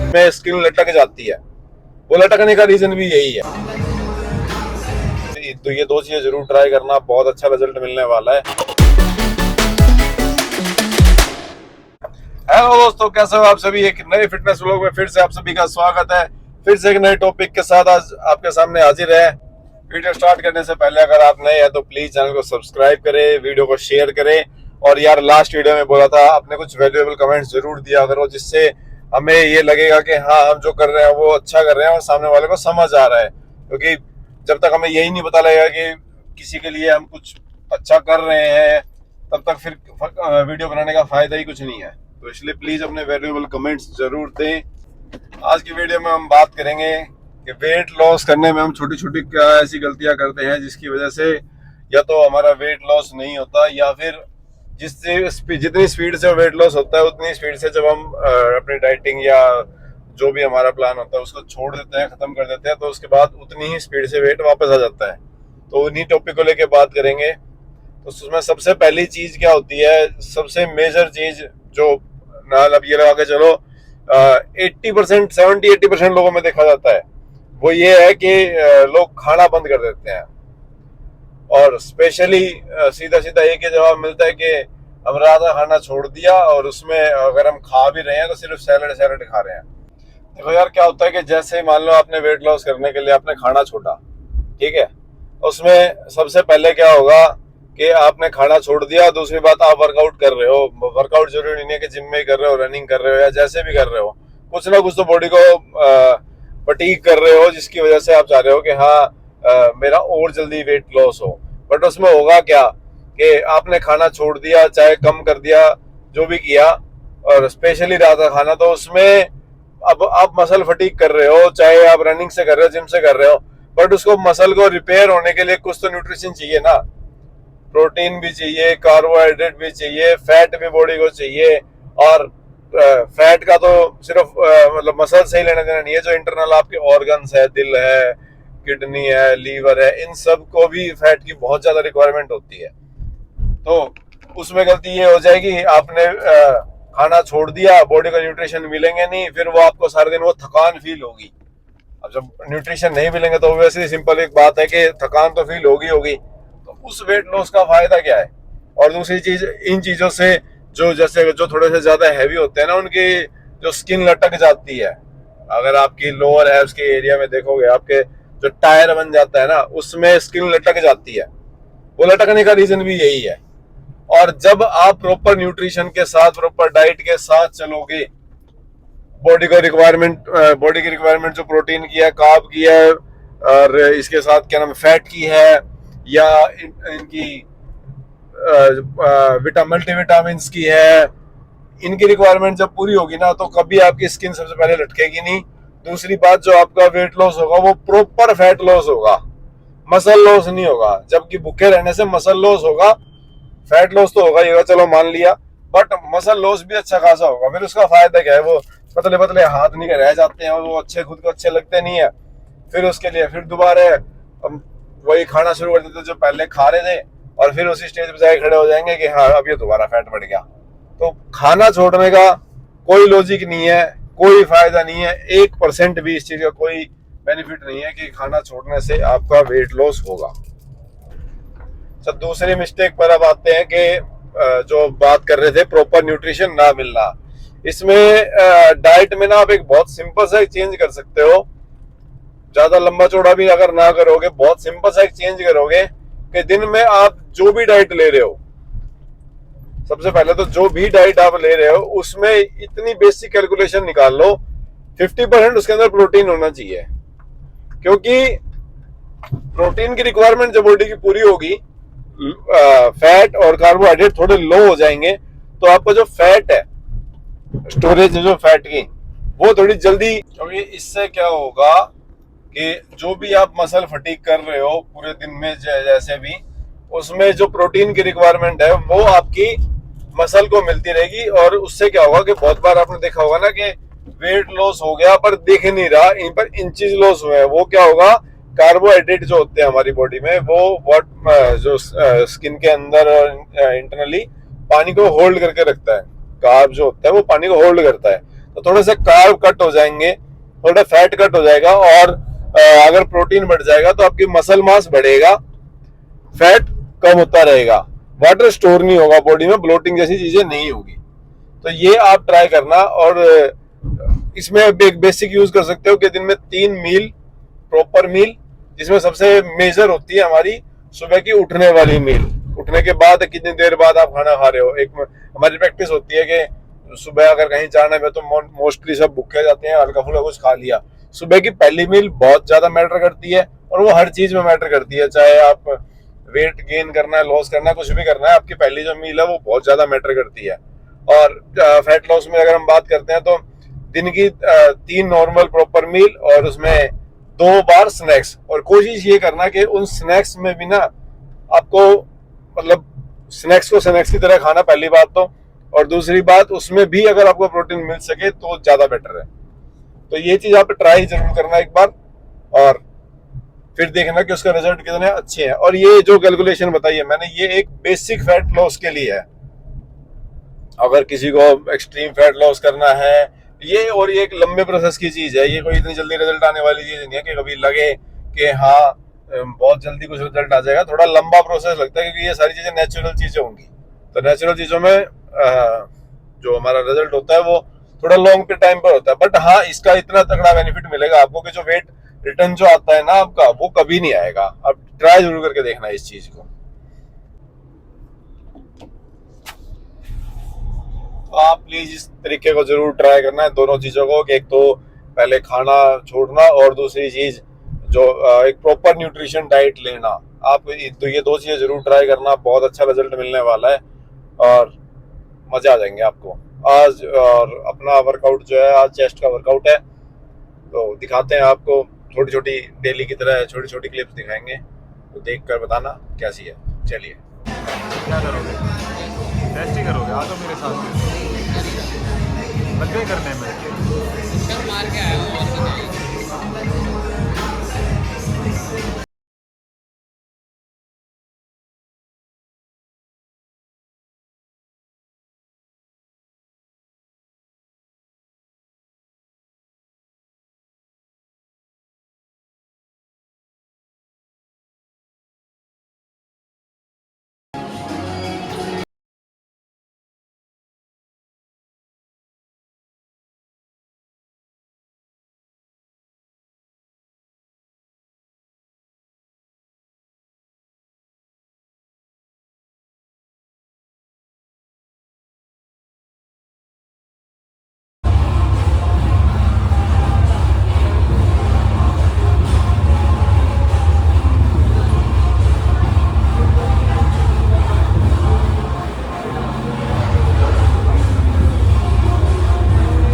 में स्किन लटक जाती है। वो लटकने का रीजन भी यही है। तो ये दो चीजें जरूर ट्राई करना, बहुत अच्छा रिजल्ट मिलने वाला है। हेलो दोस्तों, कैसे हो आप सभी। एक नए फिटनेस व्लॉग में फिर से आप सभी का स्वागत है। फिर से एक नए टॉपिक के साथ आज आपके सामने हाजिर है। वीडियो स्टार्ट करने से पहले अगर आप नए हैं तो प्लीज चैनल को सब्सक्राइब करें, वीडियो को शेयर करें। और यार, लास्ट वीडियो में बोला था आपने कुछ वैल्यूएबल कमेंट्स जरूर दिया करो, जिससे हमें ये लगेगा कि हाँ, हम जो कर रहे हैं वो अच्छा कर रहे हैं और सामने वाले को समझ आ रहा है। क्योंकि जब तक हमें यही नहीं पता लगेगा कि किसी के लिए हम कुछ अच्छा कर रहे हैं, तब तक फिर वीडियो बनाने का फायदा ही कुछ नहीं है। तो इसलिए प्लीज अपने वैल्यूएबल कमेंट्स जरूर दें। आज की वीडियो में हम बात करेंगे कि वेट लॉस करने में हम छोटी छोटी क्या ऐसी गलतियां करते हैं जिसकी वजह से या तो हमारा वेट लॉस नहीं होता, या फिर जितनी स्पीड से वेट लॉस होता है उतनी स्पीड से जब हम अपनी डाइटिंग या जो भी हमारा प्लान होता है उसको छोड़ देते हैं, खत्म कर देते हैं, तो उसके बाद उतनी ही स्पीड से वेट वापस आ जाता है। तो उन्हीं टॉपिक को लेके बात करेंगे। तो उसमें सबसे पहली चीज क्या होती है, सबसे मेजर चीज जो अब ये लगा के चलो 80% 70-80% लोगों में देखा जाता है, वो ये है कि लोग खाना बंद कर देते हैं। और स्पेशली सीधा सीधा एक ही जवाब मिलता है कि हम रात का खाना छोड़ दिया, और उसमें अगर हम खा भी रहे हैं तो सिर्फ सैलड खा रहे हैं। देखो यार, क्या होता है कि जैसे मान लो आपने वेट लॉस करने के लिए आपने खाना छोड़ा, ठीक है, उसमें सबसे पहले क्या होगा कि आपने खाना छोड़ दिया। दूसरी बात, आप वर्कआउट कर रहे हो। वर्कआउट जरूरी नहीं है कि जिम में कर रहे हो, रनिंग कर रहे हो, या जैसे भी कर रहे हो, कुछ ना कुछ तो बॉडी को फटीग कर रहे हो, जिसकी वजह से आप चाह रहे हो कि हाँ मेरा और जल्दी वेट लॉस हो। बट उसमें होगा क्या कि आपने खाना छोड़ दिया, चाहे कम कर दिया, जो भी किया, और स्पेशली रात का खाना, तो उसमें अब आप मसल फटीग कर रहे हो, चाहे आप रनिंग से कर रहे हो, जिम से कर रहे हो, बट उसको मसल को रिपेयर होने के लिए कुछ तो न्यूट्रिशन चाहिए ना। प्रोटीन भी चाहिए, कार्बोहाइड्रेट भी चाहिए, फैट भी बॉडी को चाहिए। और फैट का तो सिर्फ मतलब मसल से ही लेना देना नहीं है, जो इंटरनल आपके ऑर्गन्स है, दिल है, किडनी है, लीवर है, इन सब को भी फैट की बहुत ज्यादा रिक्वायरमेंट होती है। तो उसमें गलती ये हो जाएगी, आपने खाना छोड़ दिया, बॉडी को न्यूट्रिशन मिलेंगे नहीं, फिर वो आपको सारे दिन वो थकान फील होगी। अब जब न्यूट्रिशन नहीं मिलेंगे तो वैसे सिंपल एक बात है कि थकान तो फील होगी। तो उस वेट लॉस का फायदा क्या है। और दूसरी चीज, इन चीजों से जो थोड़े से ज्यादा हैवी होते हैं ना, उनकी जो स्किन लटक जाती है। अगर आपकी लोअर एब्स के एरिया में देखोगे, आपके जो टायर बन जाता है ना, उसमें स्किन लटक जाती है। वो लटकने का रीजन भी यही है। और जब आप प्रॉपर न्यूट्रिशन के साथ, प्रॉपर डाइट के साथ चलोगे, बॉडी की रिक्वायरमेंट जो प्रोटीन की है, कार्ब की है, और इसके साथ क्या नाम फैट की है, या इनकी मल्टीविटामिन की है, इनकी रिक्वायरमेंट जब पूरी होगी ना, तो कभी आपकी स्किन सबसे पहले लटकेगी नहीं। दूसरी बात, जो आपका वेट लॉस होगा वो प्रॉपर फैट लॉस होगा, मसल लॉस नहीं होगा। जबकि भूखे रहने से मसल लॉस होगा, फैट लॉस तो होगा ही होगा, चलो मान लिया, बट मसल लॉस भी अच्छा खासा होगा। फिर उसका फायदा क्या है, वो पतले पतले हाथ नहीं रह जाते हैं, और वो खुद को अच्छे लगते नहीं है। फिर उसके लिए फिर दोबारा हम वही खाना शुरू कर देते जो पहले खा रहे थे, और फिर उसी स्टेज पे जाके खड़े हो जाएंगे कि हाँ, अब ये दोबारा फैट बढ़ गया। तो खाना छोड़ने का कोई लॉजिक नहीं है, कोई फायदा नहीं है, 1% भी इस चीज का कोई बेनिफिट नहीं है कि खाना छोड़ने से आपका वेट लॉस होगा। तो दूसरी मिस्टेक पर अब आते हैं कि जो बात कर रहे थे, प्रॉपर न्यूट्रिशन ना मिलना। इसमें डाइट में ना आप एक बहुत सिंपल सा एक चेंज कर सकते हो। ज्यादा लंबा चौड़ा भी अगर ना करोगे, बहुत सिंपल सा एक चेंज करोगे कि दिन में आप जो भी डाइट ले रहे हो, सबसे पहले तो जो भी डाइट आप ले रहे हो उसमें इतनी बेसिक कैलकुलेशन निकाल लो, 50% उसके अंदर प्रोटीन होना चाहिए। क्योंकि प्रोटीन की रिक्वायरमेंट जब बॉडी की पूरी होगी, फैट और कार्बोहाइड्रेट थोड़े लो हो जाएंगे, तो आपका जो फैट है, स्टोरेज जो फैट की, वो थोड़ी जल्दी, क्योंकि इससे क्या होगा कि जो भी आप मसल फटीग कर रहे हो पूरे दिन में, जैसे भी, उसमें जो प्रोटीन की रिक्वायरमेंट है वो आपकी मसल को मिलती रहेगी। और उससे क्या होगा कि बहुत बार आपने देखा होगा ना कि वेट लॉस हो गया पर दिख नहीं रहा, इन पर इंचेस लॉस हुए हैं। वो क्या होगा, कार्बोहाइड्रेट जो होते हैं हमारी बॉडी में, वो जो स्किन के अंदर इंटरनली पानी को होल्ड करके रखता है। कार्ब जो होता है वो पानी को होल्ड करता है। तो थोड़े से कार्ब कट हो जाएंगे, थोड़ा फैट कट हो जाएगा, और अगर प्रोटीन बढ़ जाएगा तो आपकी मसल मास बढ़ेगा, फैट कम होता रहेगा, वाटर स्टोर नहीं होगा बॉडी में, ब्लोटिंग जैसी चीजें नहीं होगी। तो ये आप ट्राई करना। और इसमें एक बेसिक यूज कर सकते हो कि दिन में 3 मील, प्रॉपर मील, जिसमें सबसे मेजर होती है हमारी सुबह की उठने वाली मील। उठने के बाद कितनी देर बाद आप खाना खा रहे हो। एक हमारी प्रैक्टिस होती है कि सुबह अगर कहीं जाने में तो मोस्टली सब भूखे जाते हैं, हल्का फुल्का कुछ खा लिया। सुबह की पहली मील बहुत ज्यादा मैटर करती है, और वो हर चीज में मैटर करती है, चाहे आप वेट गेन करना है, लॉस करना है, कुछ भी करना है, आपकी पहली जो मील है वो बहुत ज्यादा मैटर करती है। और फैट लॉस में अगर हम बात करते हैं तो दिन की 3 नॉर्मल प्रॉपर मील और उसमें 2 बार स्नैक्स। और कोशिश ये करना कि उन स्नैक्स में भी ना आपको मतलब स्नैक्स को स्नैक्स की तरह खाना, पहली बात तो। और दूसरी बात, उसमें भी अगर आपको प्रोटीन मिल सके तो ज्यादा बेटर है। तो ये चीज आप ट्राई जरूर करना एक बार, और फिर देखना कि उसका रिजल्ट कितने अच्छे हैं। और ये जो कैलकुलेशन बताई है मैंने, ये एक बेसिक फैट लॉस के लिए है। अगर किसी को एक्सट्रीम फैट लॉस करना है ये, और ये एक लंबे प्रोसेस की चीज है, ये कोई इतनी जल्दी रिजल्ट आने वाली चीज नहीं है कि कभी लगे कि हाँ बहुत जल्दी कुछ रिजल्ट आ जाएगा। थोड़ा लंबा प्रोसेस लगता है, क्योंकि ये सारी चीजें नेचुरल चीजें होंगी। तो नेचुरल चीजों में जो हमारा रिजल्ट होता है वो थोड़ा लॉन्ग टाइम पर होता है। बट हाँ, इसका इतना तगड़ा बेनिफिट मिलेगा आपको कि जो वेट रिटर्न जो आता है ना आपका, वो कभी नहीं आएगा। आप ट्राई जरूर करके देखना इस चीज को। तो आप प्लीज इस तरीके को जरूर ट्राई करना है, दोनों चीजों को। एक तो पहले खाना छोड़ना, और दूसरी चीज जो एक प्रॉपर न्यूट्रिशन डाइट लेना। आप तो ये 2 चीजें जरूर ट्राई करना, बहुत अच्छा रिजल्ट मिलने वाला है और मजा आ जाएंगे आपको। आज और अपना वर्कआउट जो है, आज चेस्ट का वर्कआउट है, तो दिखाते हैं आपको। छोटी छोटी डेली की तरह छोटी छोटी क्लिप्स दिखाएंगे, तो देख कर बताना कैसी है। चलिए, क्या करोगे? टेस्ट ही करोगे? आ जाओ मेरे साथ, लग गए करने में। मार के आया हूँ और